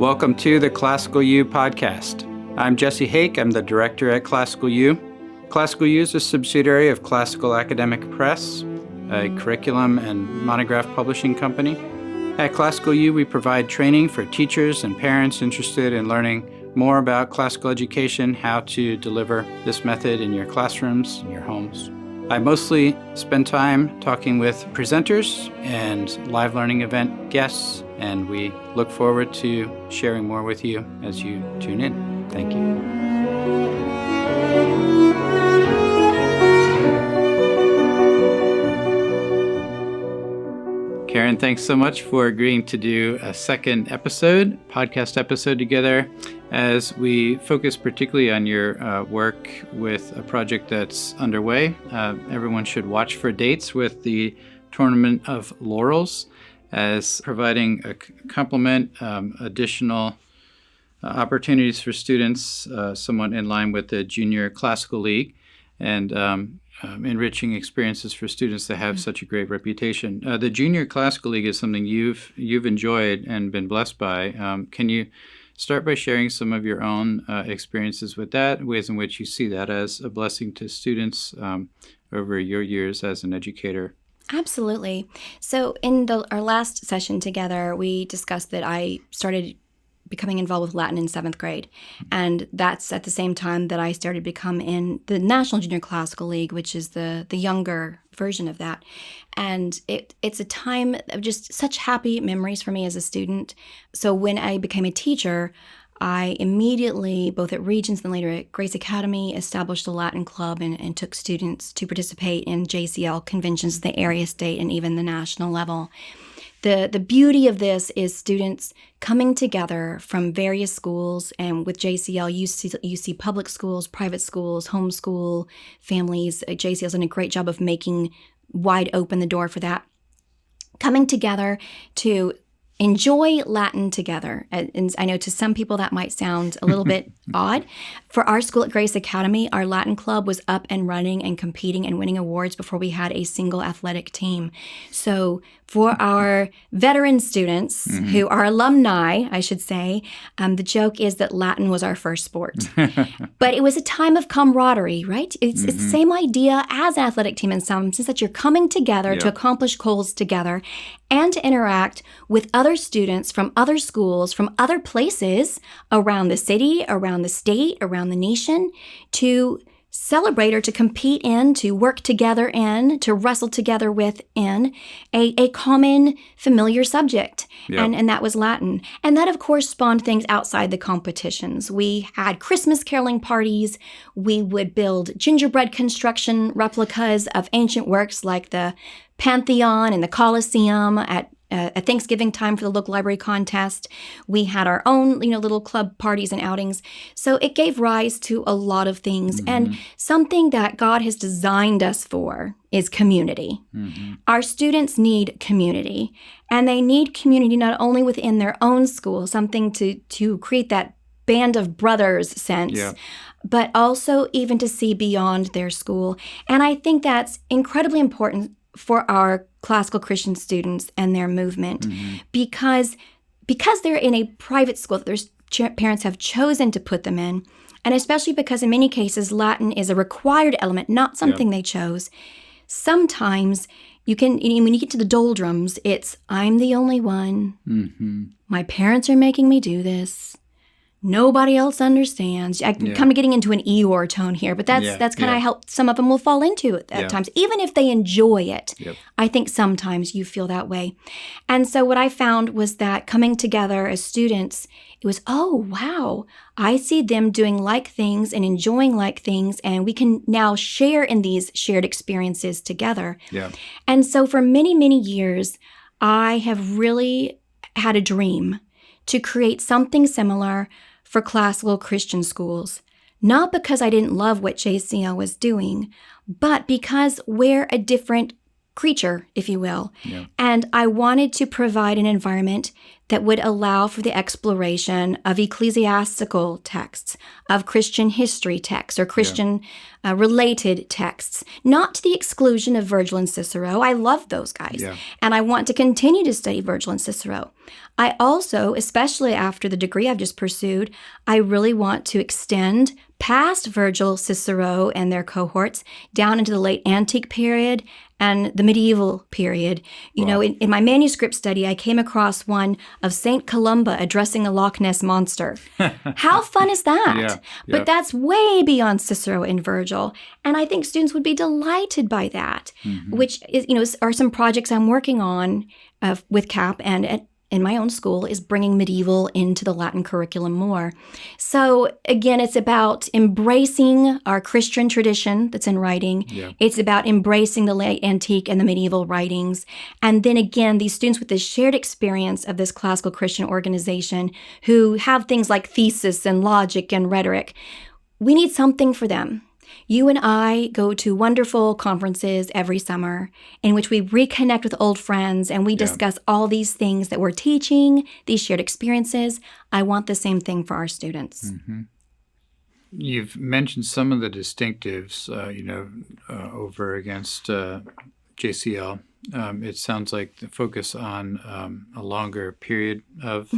Welcome to the Classical U podcast. I'm Jesse Hake. I'm the director at Classical U. Classical U is a subsidiary of Classical Academic Press, a curriculum and monograph publishing company. At Classical U, we provide training for teachers and parents interested in learning more about classical education, how to deliver this method in your classrooms, in your homes. I mostly spend time talking with presenters and live learning event guests, and we look forward to sharing more with you as you tune in. Thank you. Karen, thanks so much for agreeing to do a second podcast episode together as we focus particularly on your work with a project that's underway. Everyone should watch for dates with the Tournament of Laurels as providing a complement, additional opportunities for students, somewhat in line with the Junior Classical League, and enriching experiences for students that have such a great reputation. The Junior Classical League is something you've enjoyed and been blessed by. Can you start by sharing some of your own experiences with that, ways in which you see that as a blessing to students over your years as an educator? Absolutely. So in our last session together, we discussed that I started becoming involved with Latin in 7th grade. And that's at the same time that I started to become in the National Junior Classical League, which is the younger version of that. And it's a time of just such happy memories for me as a student. So when I became a teacher, I immediately, both at Regents and later at Grace Academy, established a Latin club and took students to participate in JCL conventions at the area, state, and even the national level. The beauty of this is students coming together from various schools, and with JCL, you see public schools, private schools, homeschool families. JCL's done a great job of making wide open the door for that. Coming together to enjoy Latin together. And I know to some people that might sound a little bit odd. For our school at Grace Academy, our Latin club was up and running and competing and winning awards before we had a single athletic team. So for our veteran students who are alumni, I should say, the joke is that Latin was our first sport. But it was a time of camaraderie, right? It's the same idea as an athletic team in some sense, that you're coming together to accomplish goals together and to interact with other students from other schools, from other places around the city, around the state, around the nation, to celebrate or to compete in, to work together in, to wrestle together with in a common familiar subject. Yep. And that was Latin. And that, of course, spawned things outside the competitions. We had Christmas caroling parties. We would build gingerbread construction replicas of ancient works like the Pantheon and the Colosseum at Thanksgiving time for the local library contest. We had our own, little club parties and outings. So it gave rise to a lot of things. And something that God has designed us for is community. Our students need community. And they need community not only within their own school, something to create that band of brothers sense, but also even to see beyond their school. And I think that's incredibly important for our classical Christian students and their movement, because they're in a private school that their parents have chosen to put them in, and especially because in many cases Latin is a required element, not something they chose. Sometimes you can, when you get to the doldrums, it's I'm the only one. My parents are making me do this. Nobody else understands. I'm kind of getting into an Eeyore tone here, but that's kind of how some of them will fall into it at times. Even if they enjoy it, I think sometimes you feel that way. And so what I found was that coming together as students, it was, oh, wow, I see them doing like things and enjoying like things, and we can now share in these shared experiences together. And so for many, many years, I have really had a dream to create something similar for classical Christian schools, not because I didn't love what JCL was doing, but because we're a different creature, if you will. Yeah. And I wanted to provide an environment that would allow for the exploration of ecclesiastical texts, of Christian history texts, or Christian related texts, not to the exclusion of Virgil and Cicero. I love those guys, and I want to continue to study Virgil and Cicero. I also, especially after the degree I've just pursued, I really want to extend past Virgil, Cicero, and their cohorts down into the late antique period and the medieval period. You know, in my manuscript study, I came across one of St. Columba addressing a Loch Ness monster. How fun is that? But that's way beyond Cicero and Virgil. And I think students would be delighted by that, which is, you know, are some projects I'm working on with CAP and in my own school, is bringing medieval into the Latin curriculum more. So again, it's about embracing our Christian tradition that's in writing. It's about embracing the late antique and the medieval writings. And then again, these students with this shared experience of this classical Christian organization who have things like thesis and logic and rhetoric, we need something for them. You and I go to wonderful conferences every summer in which we reconnect with old friends and we discuss all these things that we're teaching, these shared experiences. I want the same thing for our students. You've mentioned some of the distinctives, over against JCL. It sounds like the focus on a longer period of,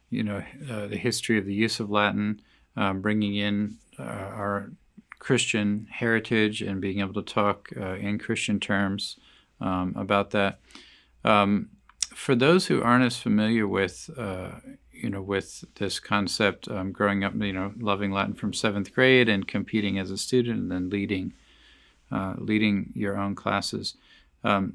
the history of the use of Latin, bringing in our Christian heritage and being able to talk in Christian terms about that. For those who aren't as familiar with, with this concept, growing up, loving Latin from 7th grade and competing as a student and then leading your own classes,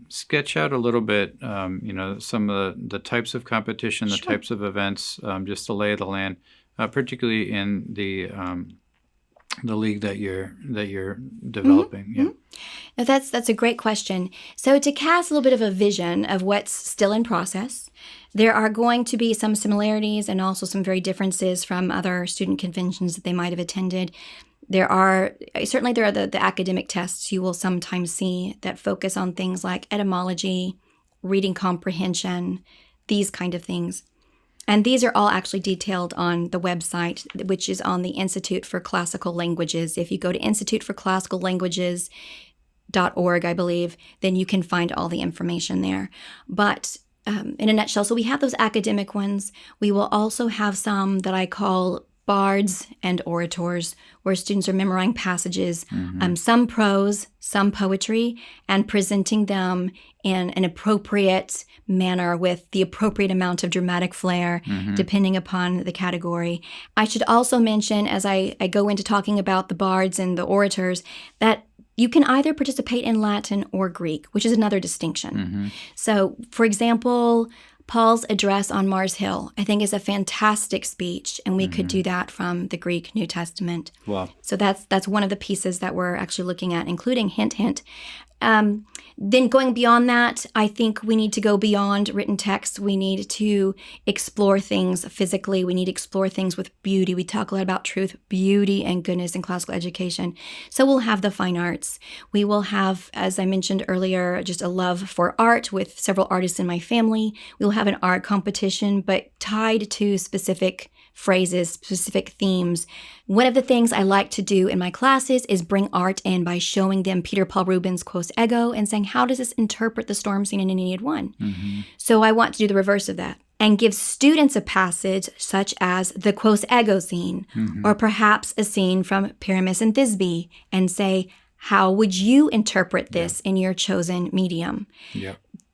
sketch out a little bit, some of the types of competition, the types of events, just the lay of the land, particularly in the league that you're developing. Now that's a great question. So to cast a little bit of a vision of what's still in process, there are going to be some similarities and also some very differences from other student conventions that they might have attended. There are the academic tests you will sometimes see that focus on things like etymology, reading comprehension, these kind of things. And these are all actually detailed on the website, which is on the Institute for Classical Languages. If you go to instituteforclassicallanguages.org, I believe, then you can find all the information there. But in a nutshell, so we have those academic ones. We will also have some that I call bards and orators, where students are memorizing passages, some prose, some poetry, and presenting them in an appropriate manner with the appropriate amount of dramatic flair, depending upon the category. I should also mention, as I go into talking about the bards and the orators, that you can either participate in Latin or Greek, which is another distinction. So, for example, Paul's address on Mars Hill, I think, is a fantastic speech, and we could do that from the Greek New Testament. Wow. So that's one of the pieces that we're actually looking at, including hint. Then going beyond that, I think we need to go beyond written text. We need to explore things physically. We need to explore things with beauty. We talk a lot about truth, beauty, and goodness in classical education. So we'll have the fine arts. We will have, as I mentioned earlier, just a love for art with several artists in my family. We'll have an art competition, but tied to specific phrases, specific themes. One of the things I like to do in my classes is bring art in by showing them Peter Paul Rubens' Quos Ego and saying, how does this interpret the storm scene in Aeneid 1? So I want to do the reverse of that and give students a passage such as the Quos Ego scene, or perhaps a scene from Pyramus and Thisbe, and say, how would you interpret this in your chosen medium?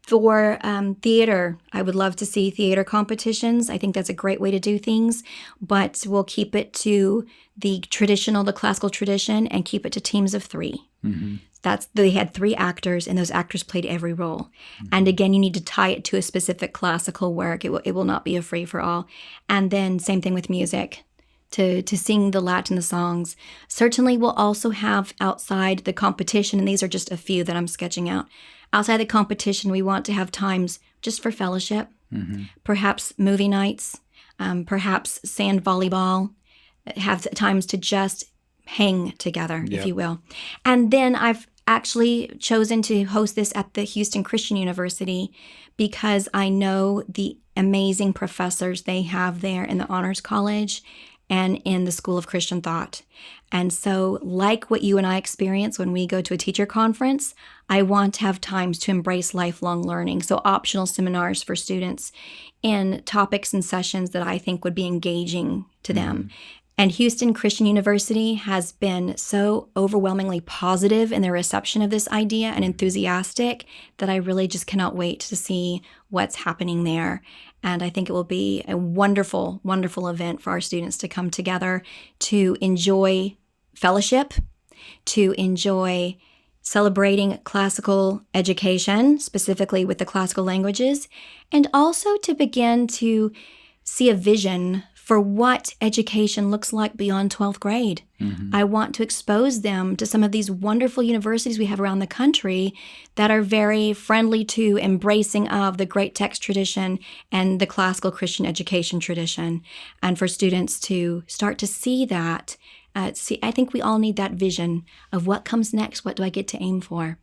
For theater, I would love to see theater competitions. I think that's a great way to do things, but we'll keep it to the classical tradition, and keep it to teams of 3. They had 3 actors, and those actors played every role. And again, you need to tie it to a specific classical work. It will not be a free-for-all. And then same thing with music. To sing the Latin songs. Certainly we'll also have outside the competition, and these are just a few that I'm sketching out. Outside the competition, we want to have times just for fellowship, perhaps movie nights, perhaps sand volleyball, have times to just hang together, if you will. And then actually chosen to host this at the Houston Christian University because I know the amazing professors they have there in the Honors College and in the School of Christian Thought. And so, like what you and I experience when we go to a teacher conference, I want to have times to embrace lifelong learning. So optional seminars for students in topics and sessions that I think would be engaging to them. And Houston Christian University has been so overwhelmingly positive in their reception of this idea and enthusiastic that I really just cannot wait to see what's happening there. And I think it will be a wonderful, wonderful event for our students to come together to enjoy fellowship, to enjoy celebrating classical education, specifically with the classical languages, and also to begin to see a vision for what education looks like beyond 12th grade. I want to expose them to some of these wonderful universities we have around the country that are very friendly to embracing of the great text tradition and the classical Christian education tradition. And for students to start to see that, I think we all need that vision of what comes next, what do I get to aim for?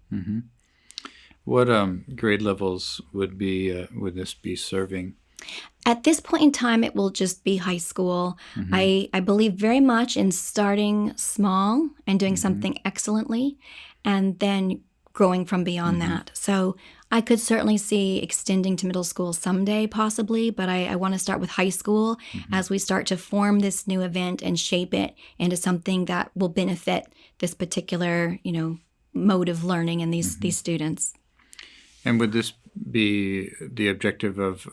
What grade levels would this be serving? At this point in time, it will just be high school. I believe very much in starting small and doing something excellently and then growing from beyond that. So I could certainly see extending to middle school someday, possibly, but I want to start with high school as we start to form this new event and shape it into something that will benefit this particular, mode of learning and these students. And would this be the objective of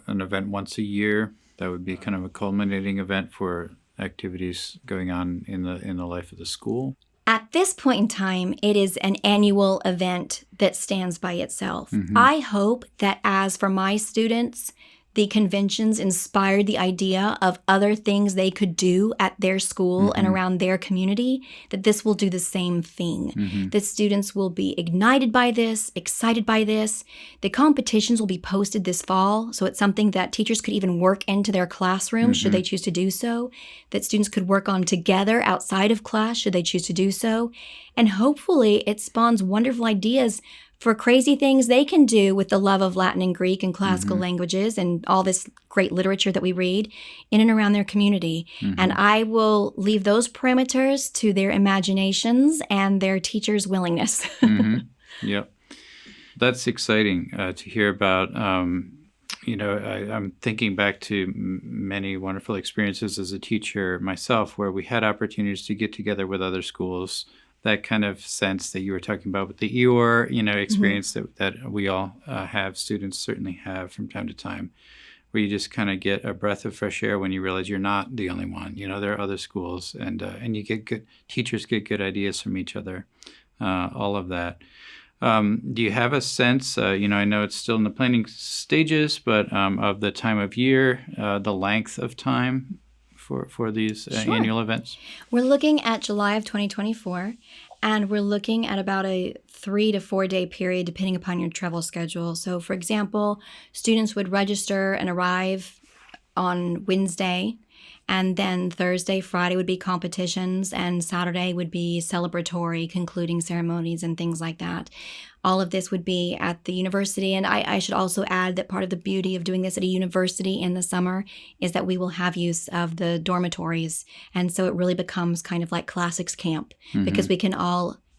an event once a year? That would be kind of a culminating event for activities going on in the life of the school? At this point in time, it is an annual event that stands by itself. I hope that as for my students, the conventions inspired the idea of other things they could do at their school and around their community, that this will do the same thing. That students will be ignited by this, excited by this. The competitions will be posted this fall, so it's something that teachers could even work into their classroom should they choose to do so, that students could work on together outside of class should they choose to do so. And hopefully it spawns wonderful ideas for crazy things they can do with the love of Latin and Greek and classical languages and all this great literature that we read in and around their community. And I will leave those parameters to their imaginations and their teachers' willingness. Yep. That's exciting to hear about. I'm thinking back to many wonderful experiences as a teacher myself where we had opportunities to get together with other schools. That kind of sense that you were talking about with the Eeyore, experience that we all have, students certainly have from time to time, where you just kind of get a breath of fresh air when you realize you're not the only one. There are other schools, and you get good teachers get good ideas from each other. All of that. Do you have a sense? I know it's still in the planning stages, but of the time of year, the length of time for these annual events? We're looking at July of 2024, and we're looking at about a 3 to 4 day period depending upon your travel schedule. So, for example, students would register and arrive on Wednesday, and then Thursday, Friday would be competitions, and Saturday would be celebratory concluding ceremonies and things like that. All of this would be at the university. And I should also add that part of the beauty of doing this at a university in the summer is that we will have use of the dormitories. And so it really becomes kind of like classics camp because we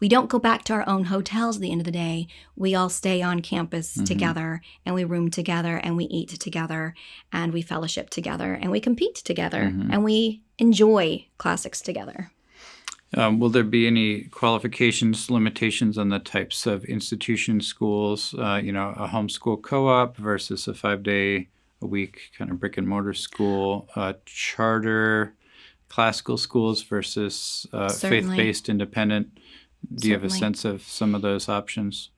don't go back to our own hotels at the end of the day. We all stay on campus together, and we room together, and we eat together, and we fellowship together, and we compete together, and we enjoy classics together. Will there be any qualifications, limitations on the types of institutions, schools, a homeschool co-op versus a 5-day-a-week kind of brick and mortar school, charter classical schools versus faith-based independent? Do you have a sense of some of those options?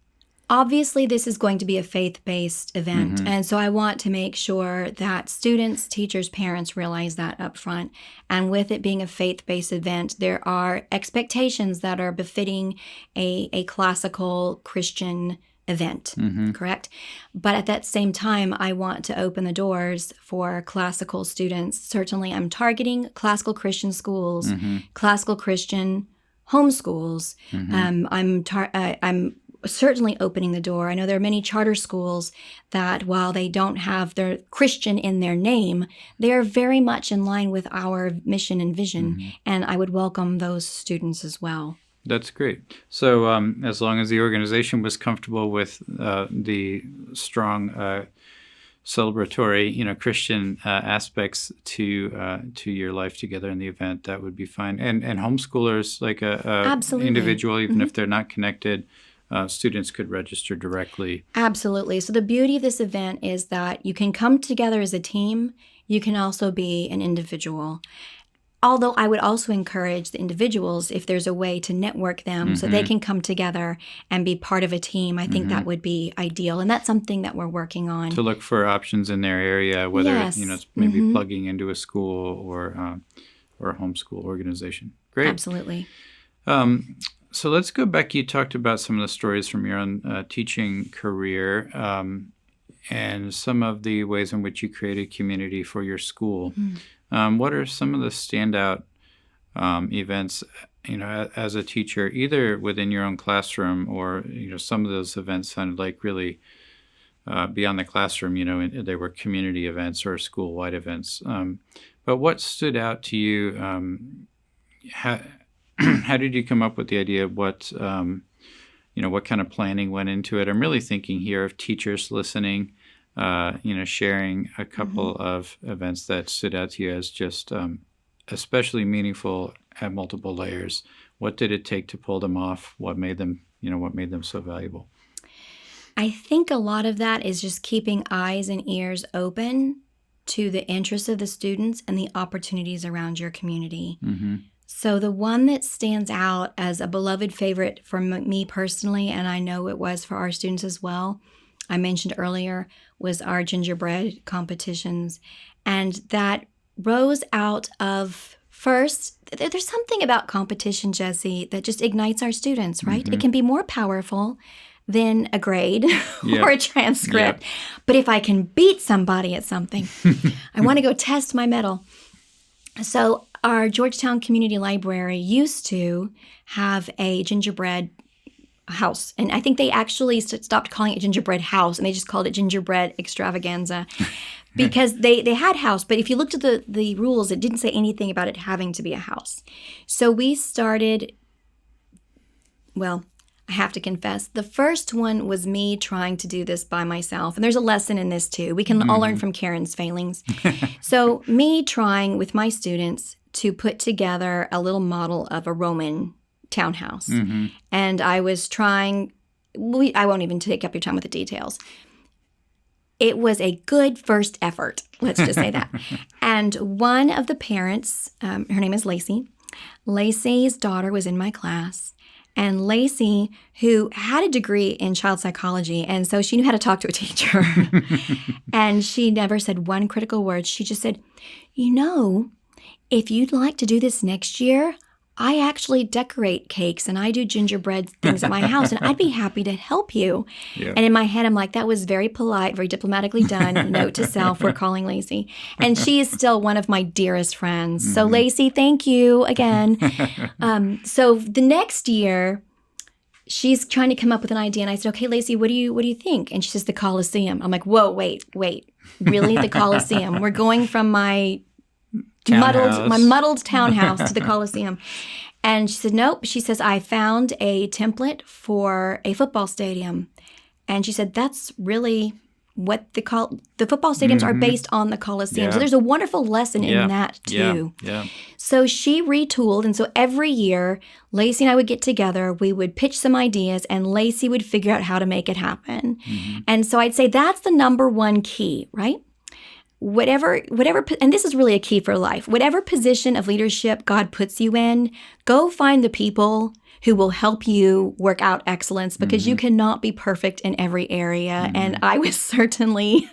Obviously, this is going to be a faith-based event, and so I want to make sure that students, teachers, parents realize that up front. And with it being a faith-based event, there are expectations that are befitting a classical Christian event, correct? But at that same time, I want to open the doors for classical students. Certainly, I'm targeting classical Christian schools, classical Christian homeschools. I'm certainly opening the door. I know there are many charter schools that, while they don't have their Christian in their name, they are very much in line with our mission and vision, and I would welcome those students as well. That's great. So as long as the organization was comfortable with the strong celebratory, Christian aspects to your life together in the event, that would be fine. And homeschoolers, like a individual, even if they're not connected, students could register directly. Absolutely. So the beauty of this event is that you can come together as a team. You can also be an individual. Although I would also encourage the individuals, if there's a way to network them so they can come together and be part of a team, I think that would be ideal. And that's something that we're working on. To look for options in their area, whether it's maybe plugging into a school or a homeschool organization. Great. Absolutely. So let's go back. You talked about some of the stories from your own teaching career and some of the ways in which you created community for your school. What are some of the standout events, as a teacher, either within your own classroom or, some of those events sounded like really beyond the classroom, they were community events or school-wide events. But what stood out to you? How did you come up with the idea of what kind of planning went into it? I'm really thinking here of teachers listening, sharing a couple of events that stood out to you as just especially meaningful at multiple layers. What did it take to pull them off? What made them so valuable? I think a lot of that is just keeping eyes and ears open to the interests of the students and the opportunities around your community. So the one that stands out as a beloved favorite for me personally, and I know it was for our students as well, I mentioned earlier, was our gingerbread competitions. And that rose out of, first, there's something about competition, Jesse, that just ignites our students, right? It can be more powerful than a grade or a transcript. But if I can beat somebody at something, I want to go test my mettle. So our Georgetown Community Library used to have a gingerbread house. And I think they actually stopped calling it gingerbread house and they just called it gingerbread extravaganza because they had house. But if you looked at the rules, it didn't say anything about it having to be a house. So we started, well, I have to confess, the first one was me trying to do this by myself. And there's a lesson in this too. We can all learn from Karen's failings. So me trying with my students to put together a little model of a Roman townhouse. And I was trying, I won't even take up your time with the details. It was a good first effort, let's just say that. And one of the parents, her name is Lacey. Lacey's daughter was in my class. And Lacey, who had a degree in child psychology, and so she knew how to talk to a teacher. And she never said one critical word. She just said, if you'd like to do this next year, I actually decorate cakes and I do gingerbread things at my house and I'd be happy to help you. And in my head, I'm like, that was very polite, very diplomatically done. Note to self, we're calling Lacey. And she is still one of my dearest friends. So Lacey, thank you again. So the next year, she's trying to come up with an idea. And I said, okay, Lacey, what do you think? And she says, the Coliseum. I'm like, whoa, wait, really? The Coliseum? We're going from my muddled townhouse to the Coliseum. And she said, nope. She says, I found a template for a football stadium. And she said, that's really what the football stadiums are based on the Coliseum. So there's a wonderful lesson in that too. So she retooled. And so every year, Lacey and I would get together. We would pitch some ideas and Lacey would figure out how to make it happen. And so I'd say that's the number one key, right? Whatever, and this is really a key for life, whatever position of leadership God puts you in, go find the people who will help you work out excellence because you cannot be perfect in every area. And I was certainly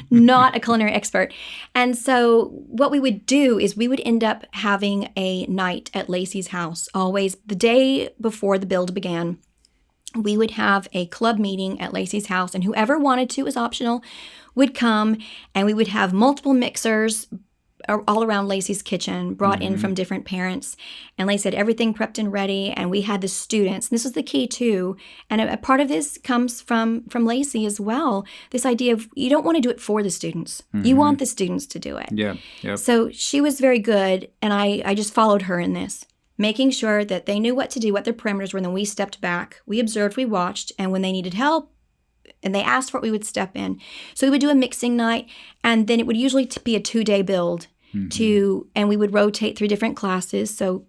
not a culinary expert. And so what we would do is we would end up having a night at Lacey's house, always the day before the build began. We would have a club meeting at Lacey's house, and whoever wanted to, it was optional, would come, and we would have multiple mixers all around Lacey's kitchen, brought in from different parents. And Lacey had everything prepped and ready. And we had the students. And this was the key, too. And a part of this comes from Lacey as well. This idea of you don't want to do it for the students. You want the students to do it. Yeah. Yep. So she was very good. And I just followed her in this, making sure that they knew what to do, what their parameters were. And then we stepped back. We observed, we watched. And when they needed help, and they asked for it, we would step in. So we would do a mixing night, and then it would usually be a 2-day build and we would rotate through different classes. So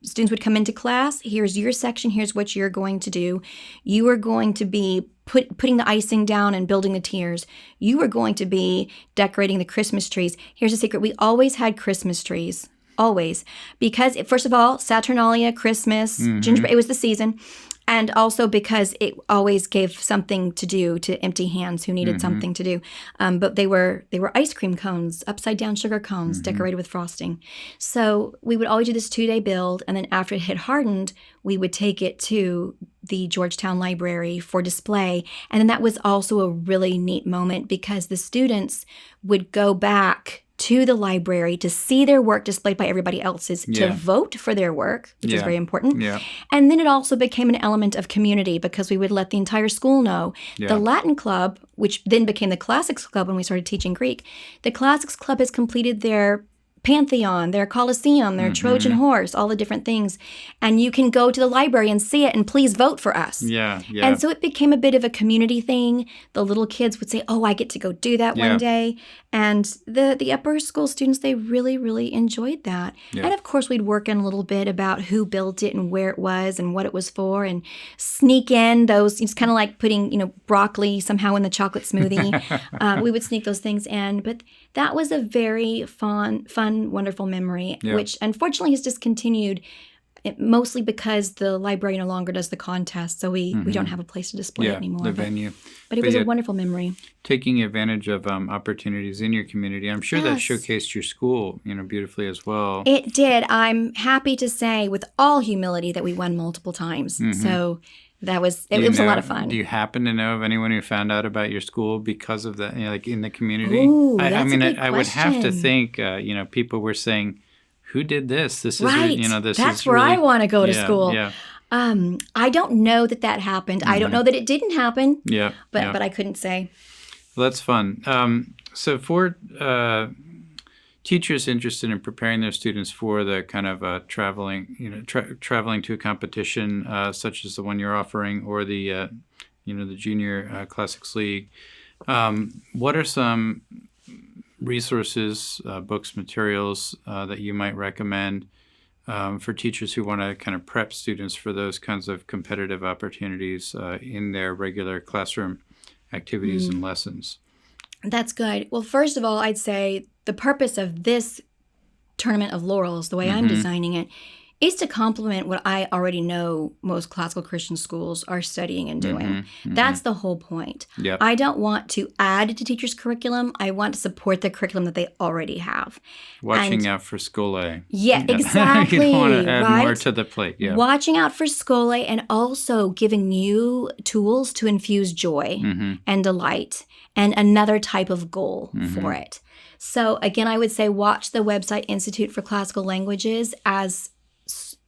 students would come into class, here's your section, here's what you're going to do. You are going to be putting the icing down and building the tiers. You are going to be decorating the Christmas trees. Here's a secret. We always had Christmas trees. Always. Because, first of all, Saturnalia, Christmas, gingerbread, it was the season. And also because it always gave something to do to empty hands who needed something to do. But they were ice cream cones, upside down sugar cones decorated with frosting. So we would always do this 2-day build. And then after it had hardened, we would take it to the Georgetown Library for display. And then that was also a really neat moment because the students would go back to the library to see their work displayed by everybody else's, to vote for their work, which is very important. Yeah. And then it also became an element of community because we would let the entire school know. Yeah. The Latin Club, which then became the Classics Club when we started teaching Greek, the Classics Club has completed their Pantheon, their Colosseum, their Trojan horse, all the different things. And you can go to the library and see it and please vote for us. Yeah. And so it became a bit of a community thing. The little kids would say, oh, I get to go do that one day. And the upper school students, they really, really enjoyed that. Yeah. And of course, we'd work in a little bit about who built it and where it was and what it was for and sneak in those, it's kind of like putting, broccoli somehow in the chocolate smoothie. We would sneak those things in. But that was a very fun, wonderful memory, which unfortunately has discontinued, mostly because the library no longer does the contest, so we don't have a place to display it anymore. The venue. But it was a wonderful memory. Taking advantage of opportunities in your community. I'm sure that showcased your school, beautifully as well. It did. I'm happy to say, with all humility, that we won multiple times. So it was a lot of fun. Do you happen to know of anyone who found out about your school because of that, like in the community? Ooh, that's a good I would have to think, people were saying, who did this? This right. is, this That's is where really, I want to go to school. Yeah. I don't know that happened. I don't know that it didn't happen. Yeah. But I couldn't say. Well, that's fun. So for teachers interested in preparing their students for the kind of traveling to a competition such as the one you're offering, or the the Junior Classics League, what are some resources, books, materials that you might recommend for teachers who want to kind of prep students for those kinds of competitive opportunities in their regular classroom activities and lessons? That's good. Well, first of all, I'd say the purpose of this Tournament of Laurels, the way I'm designing it, is to complement what I already know most classical Christian schools are studying and doing. That's the whole point. Yep. I don't want to add to teachers' curriculum. I want to support the curriculum that they already have. Watching out for scholae. Yeah, exactly. You don't want to add more to the plate. Yeah. Watching out for scholae, and also giving you tools to infuse joy and delight and another type of goal for it. So again, I would say watch the website Institute for Classical Languages as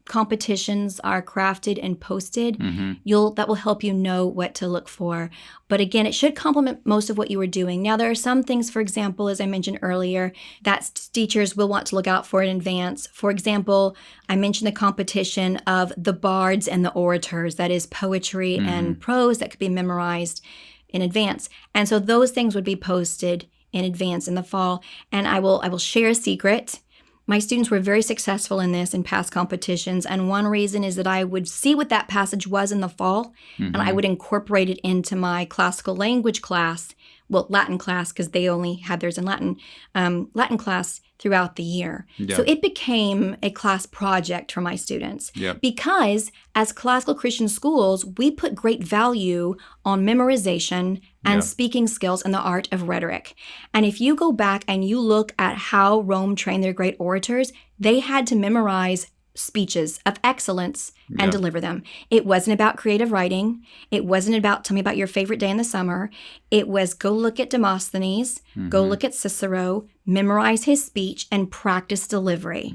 competitions are crafted and posted. That will help you know what to look for. But again, it should complement most of what you were doing. Now, there are some things, for example, as I mentioned earlier, that teachers will want to look out for in advance. For example, I mentioned the competition of the bards and the orators, that is poetry and prose that could be memorized in advance. And so those things would be posted in advance in the fall. And I will share a secret. My students were very successful in this in past competitions, and one reason is that I would see what that passage was in the fall, and I would incorporate it into my classical language class, Latin class, because they only had theirs in Latin, Latin class throughout the year. Yeah. So it became a class project for my students. Yep. Because as classical Christian schools, we put great value on memorization and speaking skills and the art of rhetoric. And if you go back and you look at how Rome trained their great orators, they had to memorize speeches of excellence and deliver them. It wasn't about creative writing. It wasn't about tell me about your favorite day in the summer. It was go look at Demosthenes, go look at Cicero, memorize his speech, and practice delivery.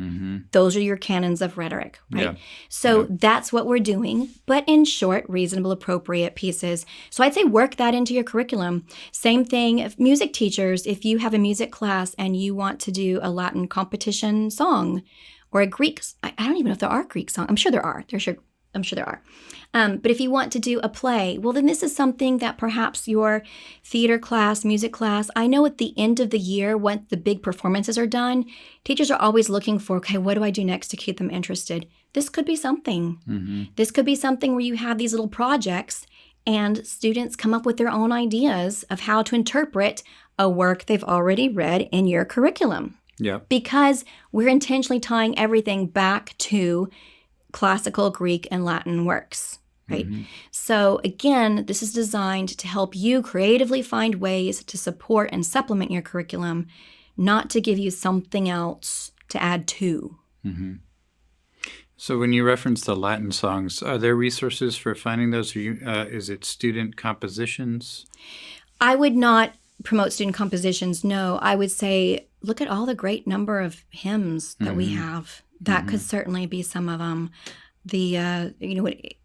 Those are your canons of rhetoric, right? So that's what we're doing, but in short, reasonable, appropriate pieces. So I'd say work that into your curriculum. Same thing, if music teachers, if you have a music class and you want to do a Latin competition song, or a Greek, I don't even know if there are Greek songs. I'm sure there are. I'm sure there are. But if you want to do a play, well, then this is something that perhaps your theater class, music class, I know at the end of the year, once the big performances are done, teachers are always looking for, okay, what do I do next to keep them interested? This could be something. This could be something where you have these little projects and students come up with their own ideas of how to interpret a work they've already read in your curriculum. Yeah. Because we're intentionally tying everything back to classical Greek and Latin works, right? So again, this is designed to help you creatively find ways to support and supplement your curriculum, not to give you something else to add to. So when you reference the Latin songs, are there resources for finding those? Is it student compositions? I would not promote student compositions, no. I would say look at all the great number of hymns that we have. That could certainly be some of them.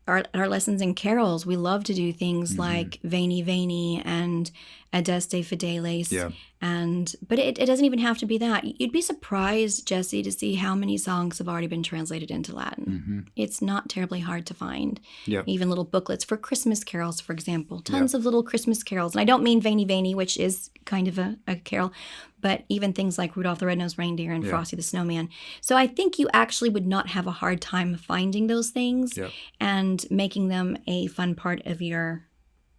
Our lessons in carols, we love to do things like Veni Veni and Adeste Fideles. But it doesn't even have to be that. You'd be surprised, Jesse, to see how many songs have already been translated into Latin. It's not terribly hard to find. Even little booklets for Christmas carols, for example. Tons of little Christmas carols. And I don't mean Veni Veni, which is kind of a carol, but even things like Rudolph the Red-Nosed Reindeer and Frosty the Snowman. So I think you actually would not have a hard time finding those things and making them a fun part of your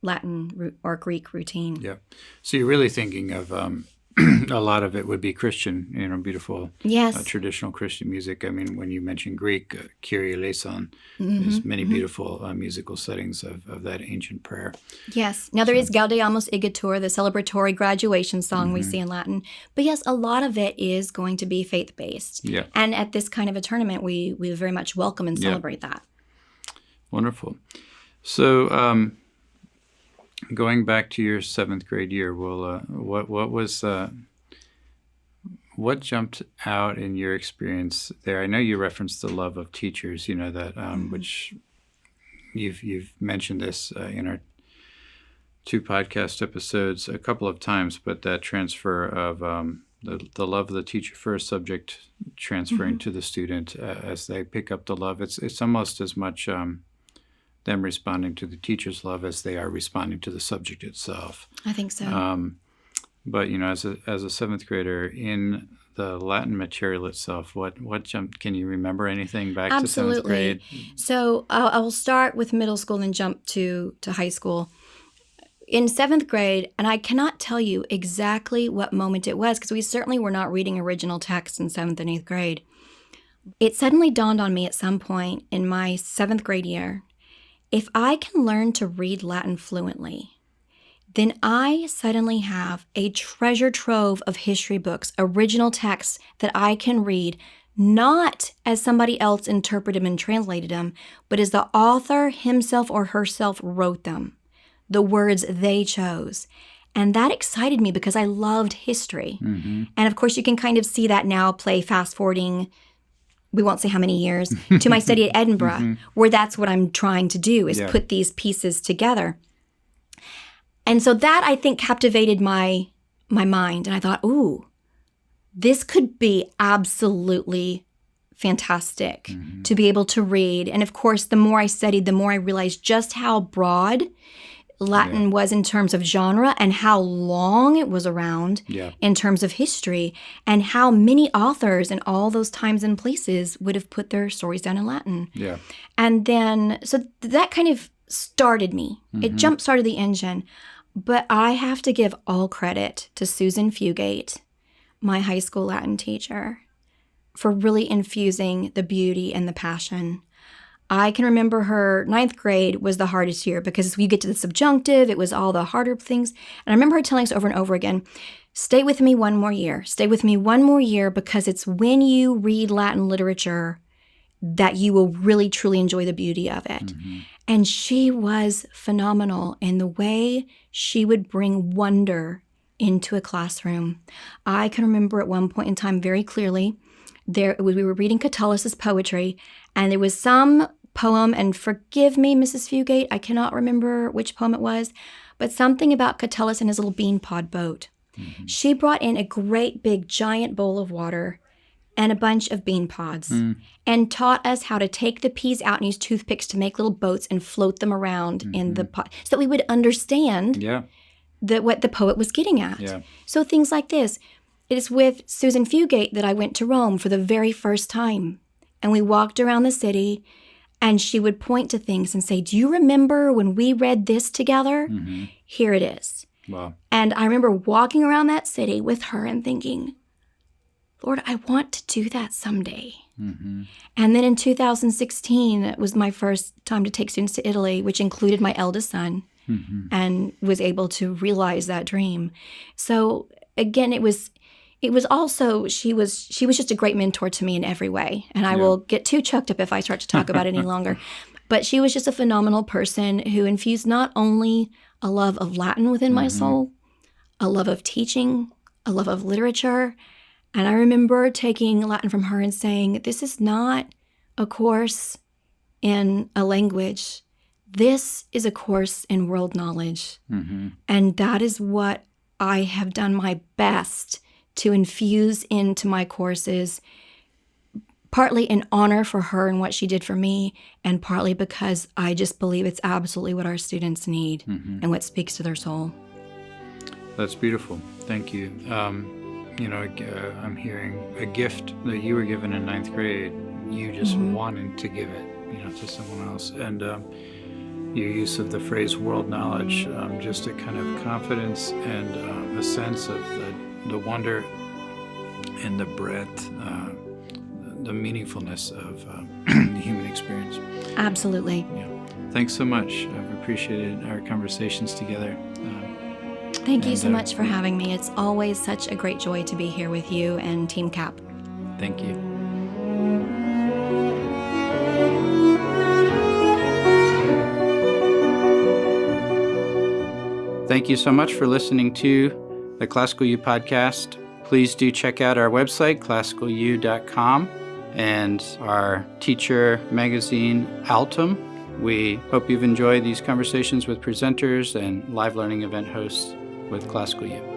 Latin or Greek routine. So you're really thinking of a lot of it would be Christian, beautiful traditional Christian music. I mean, when you mention Greek, Kyrie eleison, there's many beautiful musical settings of that ancient prayer. Yes. Now there is Gaudeamus Igitur, the celebratory graduation song we see in Latin. But yes, a lot of it is going to be faith-based. And at this kind of a tournament, we very much welcome and celebrate that. Wonderful. So going back to your 7th grade year, what jumped out in your experience there? I know you referenced the love of teachers, that which you've mentioned this in our 2 podcast episodes a couple of times, but that transfer of the love of the teacher for a subject transferring to the student as they pick up the love. It's almost as much them responding to the teacher's love as they are responding to the subject itself. I think so. But as a 7th grader in the Latin material itself, what jumped? Can you remember anything back to 7th grade? So I will start with middle school and jump to high school. In 7th grade, and I cannot tell you exactly what moment it was because we certainly were not reading original text in 7th and 8th grade. It suddenly dawned on me at some point in my 7th grade year, if I can learn to read Latin fluently, then I suddenly have a treasure trove of history books, original texts that I can read, not as somebody else interpreted them and translated them, but as the author himself or herself wrote them, the words they chose. And that excited me because I loved history. And of course, you can kind of see that now play fast forwarding, we won't say how many years, to my study at Edinburgh, where that's what I'm trying to do is put these pieces together. And so that, I think, captivated my mind. And I thought, ooh, this could be absolutely fantastic to be able to read. And of course, the more I studied, the more I realized just how broad Latin was in terms of genre and how long it was around in terms of history and how many authors in all those times and places would have put their stories down in Latin. And then, so that kind of started me. It jump-started the engine. But I have to give all credit to Susan Fugate, my high school Latin teacher, for really infusing the beauty and the passion. I can remember her 9th grade was the hardest year because we get to the subjunctive, it was all the harder things. And I remember her telling us over and over again, stay with me one more year. Stay with me one more year because it's when you read Latin literature that you will really, truly enjoy the beauty of it. Mm-hmm. And she was phenomenal in the way she would bring wonder into a classroom. I can remember at one point in time very clearly, we were reading Catullus's poetry, and there was some poem, and forgive me, Mrs. Fugate, I cannot remember which poem it was, but something about Catullus and his little bean pod boat. Mm-hmm. She brought in a great big giant bowl of water and a bunch of bean pods and taught us how to take the peas out and use toothpicks to make little boats and float them around in the pot so that we would understand what the poet was getting at. Yeah. So things like this. It is with Susan Fugate that I went to Rome for the very first time. And we walked around the city, and she would point to things and say, do you remember when we read this together? Mm-hmm. Here it is. Wow. And I remember walking around that city with her and thinking, Lord, I want to do that someday. Mm-hmm. And then in 2016, it was my first time to take students to Italy, which included my eldest son, and was able to realize that dream. So again, it was also, she was just a great mentor to me in every way. And I will get too choked up if I start to talk about it any longer. But she was just a phenomenal person who infused not only a love of Latin within my soul, a love of teaching, a love of literature. And I remember taking Latin from her and saying, this is not a course in a language. This is a course in world knowledge. Mm-hmm. And that is what I have done my best to infuse into my courses, partly in honor for her and what she did for me, and partly because I just believe it's absolutely what our students need and what speaks to their soul. That's beautiful. Thank you. I'm hearing a gift that you were given in 9th grade. You just wanted to give it, to someone else. And your use of the phrase world knowledge, just a kind of confidence and a sense of the wonder and the breadth, the meaningfulness of the human experience. Absolutely. Yeah. Thanks so much. I've appreciated our conversations together. Thank you so much for having me. It's always such a great joy to be here with you and Team CAP. Thank you. Thank you so much for listening to the Classical U podcast. Please do check out our website, classicalu.com, and our teacher magazine, Altum. We hope you've enjoyed these conversations with presenters and live learning event hosts with Classical U.